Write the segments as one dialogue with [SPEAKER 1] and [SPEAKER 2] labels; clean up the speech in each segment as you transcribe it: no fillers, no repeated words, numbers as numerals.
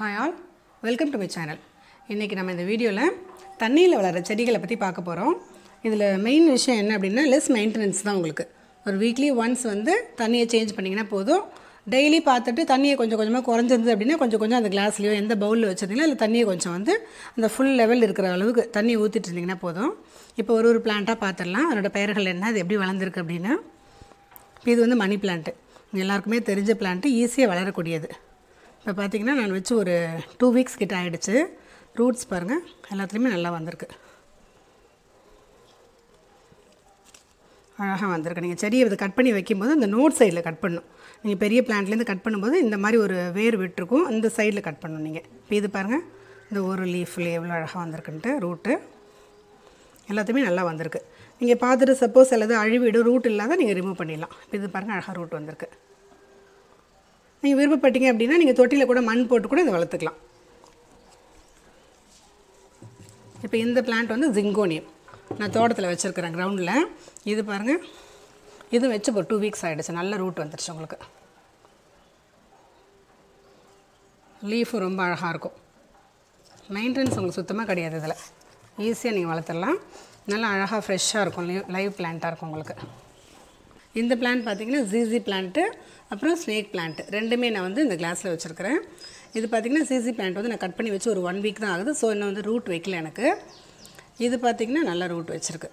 [SPEAKER 1] Hi all, welcome to my channel. இன்னைக்கு நம்ம இந்த வீடியோல தண்ணியில வளர செடிகளை பத்தி பார்க்க போறோம். இதுல மெயின் விஷயம் என்ன அப்படினா லெஸ் மெயின்டெனன்ஸ் தான் உங்களுக்கு. ஒரு வீக்லி ஒன்ஸ் வந்து தண்ணியை சேஞ்ச் பண்ணீங்கனா போதும். டெய்லி பார்த்துட்டு தண்ணியை கொஞ்சம் கொஞ்சமா குறஞ்சிருது அப்படினா கொஞ்சம் அந்த கிளாஸ்லயோ எந்த பவுல்ல வச்சிருந்தீங்களோ அந்த தண்ணியை கொஞ்சம் வந்து அந்த full level இருக்கிற அளவுக்கு தண்ணி ஊத்திட்டு இருந்தீங்கனா போதும். இப்போ ஒரு பிளான்ட்டா பார்த்திரலாம். அதோட பெயர்கள் என்ன, அது எப்படி வளர்ந்திருக்கு அப்படினா. இது வந்து மணி பிளான்ட். எல்லாருக்குமே தெரிஞ்ச பிளான்ட், ஈஸியா வளரக்கூடியது. இப்போ பாத்தீங்கன்னா நான் வெச்சு ஒரு 2 வீக்ஸ் கிட்ட ஆயிடுச்சு. ரூட்ஸ் பாருங்க எல்லாத்துலயுமே நல்லா வந்திருக்கு. அழகா வந்திருக்கு. நீங்க செடியை கட் பண்ணி வைக்கும்போது அந்த நோட் சைடுல கட் பண்ணனும். நீங்க பெரிய பிளான்ட்ல இருந்து கட் பண்ணும்போது இந்த மாதிரி ஒரு வேர் விட்டுருக்கும். இந்த சைடுல கட் பண்ணனும் நீங்க. இப்போ இது பாருங்க. இந்த ஒரு லீஃப்ல எவ்வளவு அழகா வந்திருக்குன்னு ரூட். எல்லாத்துலயுமே நல்லா வந்திருக்கு. நீங்க பாத்துட்டு சப்போஸ் அல்லது அழிவிடு ரூட் இல்லாத நீங்க ரிமூவ் பண்ணிடலாம். இப்போ இது பாருங்க அழகா ரூட் வந்திருக்கு. நீங்க விருப்பப்பட்டீங்க அப்படினா நீங்க தொட்டில கூட மண் போட்டு கூட இத வளர்த்துக்கலாம். இப்போ இந்த பிளான்ட் வந்து ஜிங்கோனியம். நான் தோட்டத்துல வச்சிருக்கேன் கிரவுண்ட்ல. இது பாருங்க. இது வெச்சு ஒரு 2 வீக்ஸ் ஆயிடுச்சு. நல்ல ரூட் வந்துருச்சு உங்களுக்கு. லீஃப் ரொம்ப அழகா இருக்கும். மெயின்டெனன்ஸ் உங்களுக்கு சுத்தமா கிடையாது இதல. ஈஸியா நீங்க வளர்த்தறலாம். நல்ல அழகா ஃப்ரெஷ்ஷா இருக்கும். லைவ் பிளான்ட்டா இருக்கும் உங்களுக்கு. இந்த பிளான்ட் பாத்தீங்கன்னா ZZ பிளான்ட் அப்புறம் ஸ்னேக் பிளான்ட் ரெண்டுமே நான் வந்து இந்த கிளாஸ்ல வச்சிருக்கேன். இது பாத்தீங்கன்னா ZZ பிளான்ட் வந்து நான் கட் பண்ணி வெச்சு ஒரு 1 வீக் தான் ஆகுது. சோ இன்னும் வந்து ரூட் வைக்கல எனக்கு. இது பாத்தீங்கன்னா நல்ல ரூட் வச்சிருக்கு.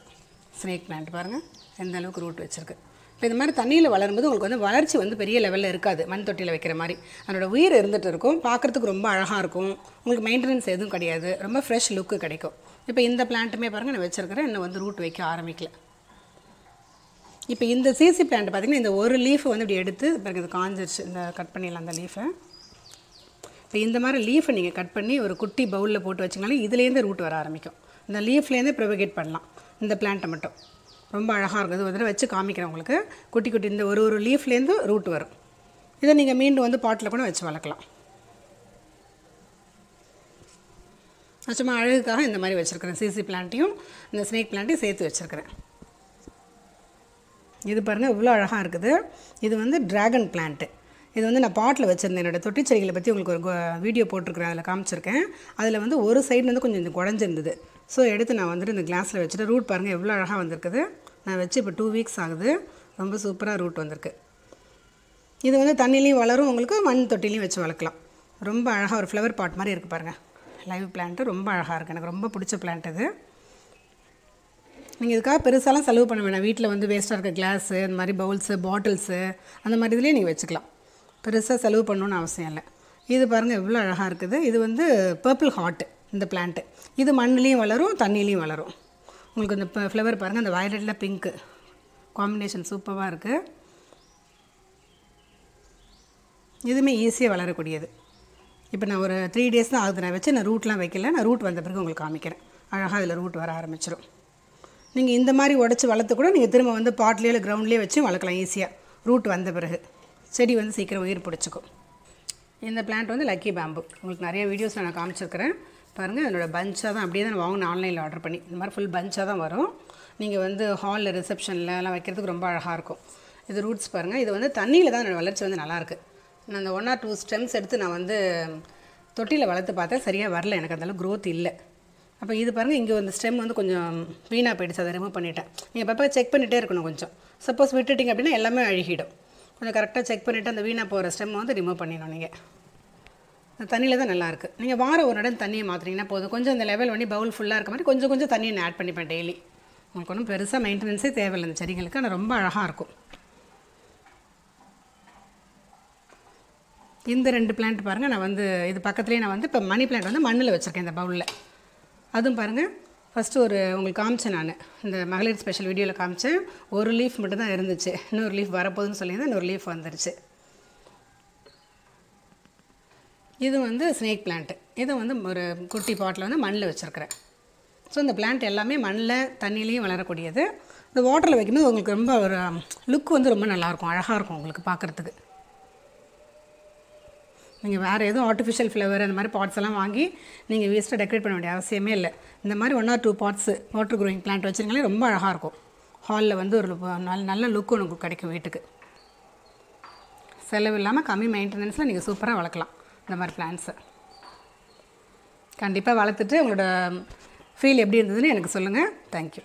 [SPEAKER 1] ஸ்னேக் பிளான்ட் பாருங்க எந்த அளவுக்கு ரூட் வச்சிருக்கு. இப்போ இந்த மாதிரி தண்ணியில வளரும்போது உங்களுக்கு வந்து வளர்ச்சி வந்து பெரிய லெவல்ல இருக்காது. மண் தொட்டில வைக்கிற மாதிரி. அதோட உயிர் இருந்துட்டு இருக்கும். பார்க்கிறதுக்கு ரொம்ப அழகா இருக்கும். உங்களுக்கு மெயின்டெனன்ஸ் எதுவும் கிடையாது. ரொம்ப ஃப்ரெஷ் லுக் கிடைக்கும். இப்போ இந்த பிளான்ட்மே பாருங்க நான் வச்சிருக்கேன். இன்னும் வந்து ரூட் வைக்க ஆரம்பிக்கல. இப்போ இந்த CC பிளான்ட் பாத்தீங்கன்னா இந்த ஒரு லீஃப் வந்து இப்படி எடுத்து பாருங்க இது காஞ்சிருச்சு. இந்த கட் பண்ணிடலாம் அந்த லீஃபை. இப்போ இந்த மாதிரி லீஃபை நீங்க கட் பண்ணி ஒரு குட்டி பவுல்ல போட்டு வச்சீங்கனாலே இதிலே இருந்து ரூட் வர ஆரம்பிக்கும். இந்த லீஃப்ல இருந்து ப்ரோபகேட் பண்ணலாம். இந்த பிளான்ட் மட்டும். ரொம்ப அழகா இருக்குது. ஒரு தடவை வச்சு காமிக்கிறேன் உங்களுக்கு. குட்டி குட்டி இந்த ஒரு லீஃப்ல இருந்து ரூட் வரும். இத நீங்க மீண்டும் வந்து பாட்ல கூட வச்சு வளர்க்கலாம். சும்மா அழகுக்காக இந்த மாதிரி வச்சிருக்கேன். CC பிளான்ட்டையும் இந்த ஸ்னேக் பிளான்ட்டையும் சேர்த்து வச்சிருக்கேன். இது பாருங்க இவ்வளவு அழகா இருக்குது. இது வந்து டிராகன் பிளான்ட். இது வந்து நான் பாட்ல வச்சிருந்தேன். என்னோட தொட்டி செடிகளை பத்தி உங்களுக்கு ஒரு வீடியோ போட்டுருக்கேன். அதுல காமிச்சிருக்கேன். அதுல வந்து ஒரு சைடு வந்து கொஞ்சம் குடஞ்சிருந்தது. சோ எடுத்து நான் வந்து இந்த கிளாஸ்ல வச்சிட்டு ரூட் பாருங்க எவ்வளவு அழகா வந்திருக்குது. நான் வெச்சு இப்ப 2 வீக்ஸ் ஆகுது. ரொம்ப சூப்பரா ரூட் வந்திருக்கு. இது வந்து தண்ணிலயும் வளரும். உங்களுக்கு மண் தொட்டிலயும் வச்சு வளர்க்கலாம். ரொம்ப அழகா ஒரு ஃப்ளவர் பாட் மாதிரி இருக்கு பாருங்க. லைவ் பிளான்ட் ரொம்ப அழகா இருக்கு. எனக்கு ரொம்ப பிடிச்ச பிளான்ட் இது. நீங்க இதுக்காக பெருசாலாம் செலவு பண்ண வேண்டாம். வீட்ல வந்து வேஸ்டா இருக்க கிளாஸ், இந்த மாதிரி பவுல்ஸ், பாட்டில்ஸ் அந்த மாதிரி இதுலயே நீங்க வெச்சுக்கலாம். பெருசா செலவு பண்ணனும்னு அவசியம் இல்ல. இது பாருங்க எவ்வளவு அழகா இருக்குது. இது வந்து பர்பிள் ஹார்ட் இந்த பிளான்ட். இது மண்ணிலயும் வளரும், தண்ணிலயும் வளரும். உங்களுக்கு இந்த ஃப்ளவர் பாருங்க அந்த வயலட்ல பிங்க் காம்பினேஷன் சூப்பரா இருக்கு. இதுமே ஈஸியா வளரக்கூடியது. இப்போ நான் ஒரு 3 டேஸ் தான் ஆகுது நான் வெச்சு நான் ரூட்லாம் வைக்கல. நான் ரூட் வந்த பிறகு உங்களுக்கு காமிக்கிறேன். அழகா இதுல ரூட் வர ஆரம்பிச்சிரும். நீங்க இந்த மாதிரி உடைச்சு வளர்த்து கூட நீங்க திரும்ப வந்து பாட்லயே இல்ல கிரவுண்ட்லயே வச்சு வளர்க்கலாம் ஈஸியா. ரூட் வந்த பிறகு செடி வந்து சீக்கிரம் உயிர் பிடிச்சுக்கும். இந்த பிளான்ட் வந்து லக்கி பாம்பு. உங்களுக்கு நிறைய வீடியோஸ்ல நான் காமிச்சிருக்கேன். பாருங்க என்னோட பஞ்சா தான் அப்படியே தான் வாங்குன ஆன்லைன்ல ஆர்டர் பண்ணி. இந்த மாதிரி ஃபுல் பஞ்சா தான் வரும். நீங்க வந்து ஹால்ல ரிசப்ஷன்ல எல்லாம் வைக்கிறதுக்கு ரொம்ப அழகா இருக்கும். இது ரூட்ஸ் பாருங்க. இது வந்து தண்ணியில தான் என்னோட வளர்ச்சி வந்து நல்லா இருக்கு. நான் அந்த 1 or 2 ஸ்டெம்ஸ் எடுத்து நான் வந்து தொட்டில வளர்த்து பார்த்தேன். சரியா வரல. எனக்கு அந்த அளவுக்கு growth இல்ல. அப்ப இது பாருங்க இங்க வந்து ஸ்டெம் வந்து கொஞ்சம் வீணா போயிடுச்சு. அதை ரிமூவ் பண்ணிட்டேன். நீங்க அப்பப்ப செக் பண்ணிட்டே இருக்கணும் கொஞ்சம். சப்போஸ் விட்டுட்டீங்க அப்படினா எல்லாமே அழுகிடும். கொஞ்சம் கரெக்ட்டா செக் பண்ணிட்டு அந்த வீணா போற ஸ்டெம் வந்து ரிமூவ் பண்ணிடணும் நீங்க. அந்த தண்ணில தான் நல்லா இருக்கு. நீங்க வாரம் ஒரு தடவை தண்ணியை மாத்துறீங்கன்னா போதும். கொஞ்சம் இந்த லெவல் பண்ணி பவுல் ஃபுல்லா இருக்க மாதிரி கொஞ்சம் தண்ணியை நான் ஆட் பண்ணிப்பேன் டெய்லி. உங்களுக்கு ஒன்றும் பெருசா மெயின்டெனன்ஸே தேவையில்லை இந்த செடிகளுக்கு. ஆனா ரொம்ப அழகா இருக்கும். இந்த 2 பிளான்ட் பாருங்க நான் வந்து இது பக்கத்துலயே நான் வந்து இப்ப மணி பிளான்ட் வந்து மண்ணுல வச்சிருக்கேன் இந்த பவுல்ல. அதுவும் பாருங்க ஃபர்ஸ்ட் ஒரு உங்களுக்கு காமிச்சேன் நான். இந்த மகளிர் ஸ்பெஷல் வீடியோல காமிச்சேன். ஒரு லீஃப் மட்டும் தான் இருந்துச்சு. இன்னொரு லீஃப் வரப்போகுதுன்னு சொல்லியிருந்தேன். இன்னொரு லீஃப் வந்துருச்சு. இது வந்து ஸ்னேக் பிளான்ட். இது வந்து ஒரு குட்டி பாட்ல வந்து மண்ணுல வச்சிருக்கேன். சோ இந்த பிளான்ட் எல்லாமே மண்ணுல தண்ணிலயும் வளரக்கூடியது. இந்த வாட்டர்ல வைக்கும்போது உங்களுக்கு ரொம்ப ஒரு லுக் வந்து ரொம்ப நல்லா இருக்கும். அழகா இருக்கும் உங்களுக்கு பார்க்கிறதுக்கு. நீங்க வேற ஏதோ ஆர்ட்டிஃபிஷியல் ஃப்ளவர் அந்த மாதிரி பாட்ஸ் எல்லாம் வாங்கி நீங்க வேஸ்டா டெக்கரேட் பண்ண வேண்டிய அவசியமே இல்ல. இந்த மாதிரி 1 or 2 pots water growing plant வச்சிருங்களே ரொம்ப அழகா இருக்கும். ஹால்ல வந்து ஒரு நல்ல லுக் உங்களுக்கு கிடைக்கும் வீட்டுக்கு. செலவு இல்லாம கம்மி மெயின்டெனன்ஸ்ல நீங்க சூப்பரா வளர்க்கலாம் இந்த மாதிரி பிளான்ட்ஸ். கண்டிப்பாக வளர்த்துட்டு உங்களோட ஃபீல் எப்படி இருந்ததுன்னு எனக்கு சொல்லுங்கள். தேங்க்யூ.